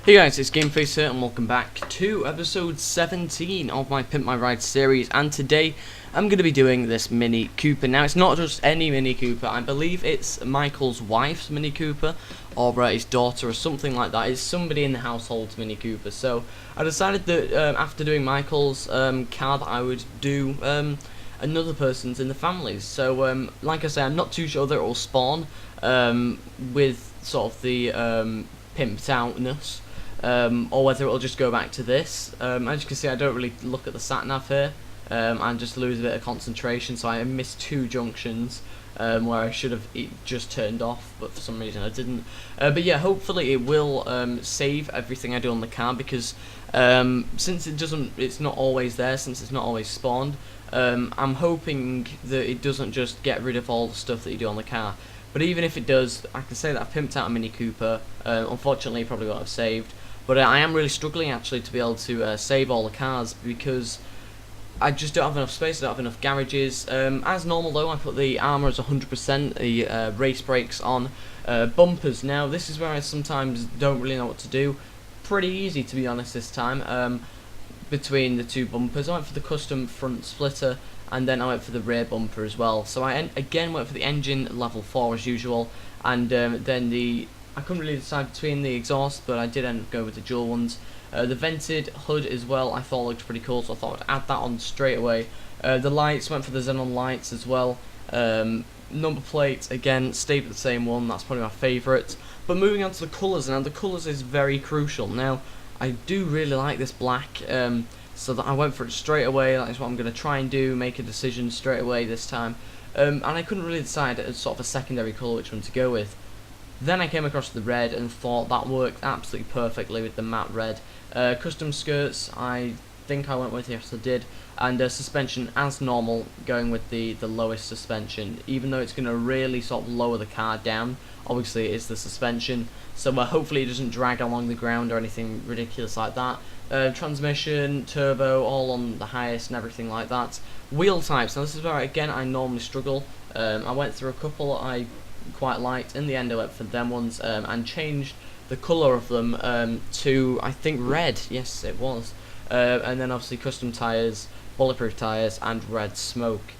Hey guys, it's GameFace here and welcome back to episode 17 of my Pimp My Ride series, and today I'm going to be doing this Mini Cooper. Now it's not just any Mini Cooper, I believe it's Michael's wife's Mini Cooper or his daughter or something like that. It's somebody in the household's Mini Cooper. So I decided that after doing Michael's car that I would do another person's in the families. So like I say, I'm not too sure that it will spawn with sort of the pimped outness. Or whether it'll just go back to this. As you can see, I don't really look at the sat-nav here. I just lose a bit of concentration, so I missed two junctions where I should have just turned off, but for some reason I didn't. But yeah, hopefully it will save everything I do on the car, because since it's not always there, since it's not always spawned, I'm hoping that it doesn't just get rid of all the stuff that you do on the car. But even if it does, I can say that I've pimped out a Mini Cooper. Unfortunately, probably won't have saved. But I am really struggling actually to be able to save all the cars, because I just don't have enough space, I don't have enough garages. As normal though, I put the armour as 100%, the race brakes on, bumpers. Now this is where I sometimes don't really know what to do. Pretty easy, to be honest, this time. Between the two bumpers, I went for the custom front splitter, and then I went for the rear bumper as well. So I again went for the engine level 4 as usual, and then I couldn't really decide between the exhaust, but I did end up going with the dual ones. The vented hood as well I thought looked pretty cool, so I thought I'd add that on straight away. The lights, went for the xenon lights as well. Number plate, again, stayed with the same one, that's probably my favourite. But moving on to the colours, now the colours is very crucial. Now, I do really like this black, so that I went for it straight away. That is what I'm going to try and do, make a decision straight away this time. And I couldn't really decide as sort of a secondary colour which one to go with. Then I came across the red and thought that worked absolutely perfectly with the matte red. Custom skirts, I think I went with, yes I did. And suspension as normal, going with the lowest suspension, even though it's going to really sort of lower the car down. Obviously it is the suspension, so hopefully it doesn't drag along the ground or anything ridiculous like that. Transmission, turbo, all on the highest and everything like that. Wheel types, now this is where again I normally struggle. I went through a couple I quite liked. In the end I went for them ones, and changed the colour of them to, I think, red. Yes it was. And then obviously custom tyres, bulletproof tyres, and red smoke.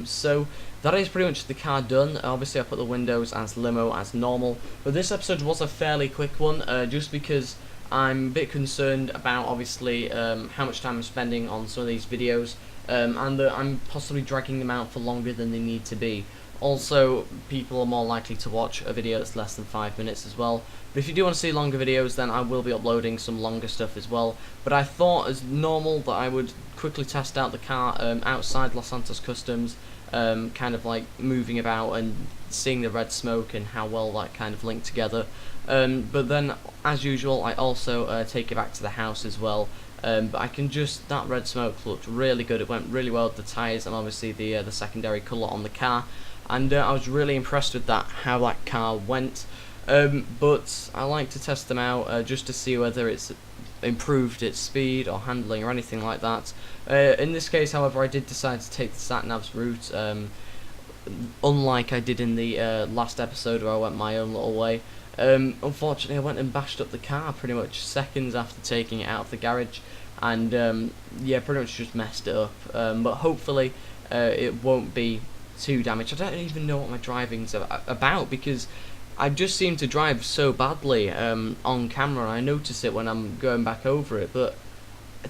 So that is pretty much the car done. Obviously I put the windows as limo as normal, but this episode was a fairly quick one, just because I'm a bit concerned about obviously how much time I'm spending on some of these videos, and that I'm possibly dragging them out for longer than they need to be. Also, people are more likely to watch a video that's less than 5 minutes as well. But if you do want to see longer videos, then I will be uploading some longer stuff as well. But I thought, as normal, that I would quickly test out the car outside Los Santos Customs, kind of like moving about and seeing the red smoke and how well that kind of linked together. But then, as usual, I also take it back to the house as well. But I can just, that red smoke looked really good. It went really well with the tyres and obviously the secondary colour on the car. And I was really impressed with that, how that car went. But I like to test them out just to see whether it's improved its speed or handling or anything like that. In this case, however, I did decide to take the sat-nav's route, unlike I did in the last episode where I went my own little way. Unfortunately, I went and bashed up the car pretty much seconds after taking it out of the garage, and yeah, pretty much just messed it up. But hopefully it won't be too damaged. I don't even know what my driving's about, because I just seem to drive so badly on camera, and I notice it when I'm going back over it, but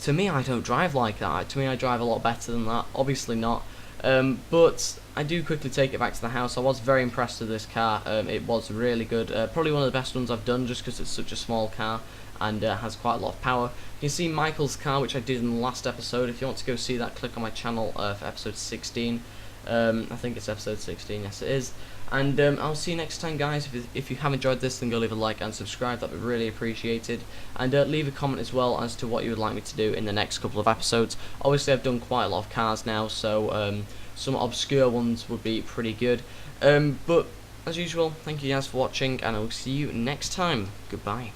to me I don't drive like that. To me I drive a lot better than that, obviously not. But I do quickly take it back to the house. I was very impressed with this car. It was really good, probably one of the best ones I've done, just because it's such a small car and has quite a lot of power. You can see Michael's car, which I did in the last episode. If you want to go see that, click on my channel for episode 16. I think it's episode 16, yes it is. And I'll see you next time, guys. If you have enjoyed this, then go leave a like and subscribe, that'd be really appreciated. And leave a comment as well as to what you would like me to do in the next couple of episodes. Obviously I've done quite a lot of cars now, so some obscure ones would be pretty good. But as usual, thank you guys for watching, and I will see you next time. Goodbye.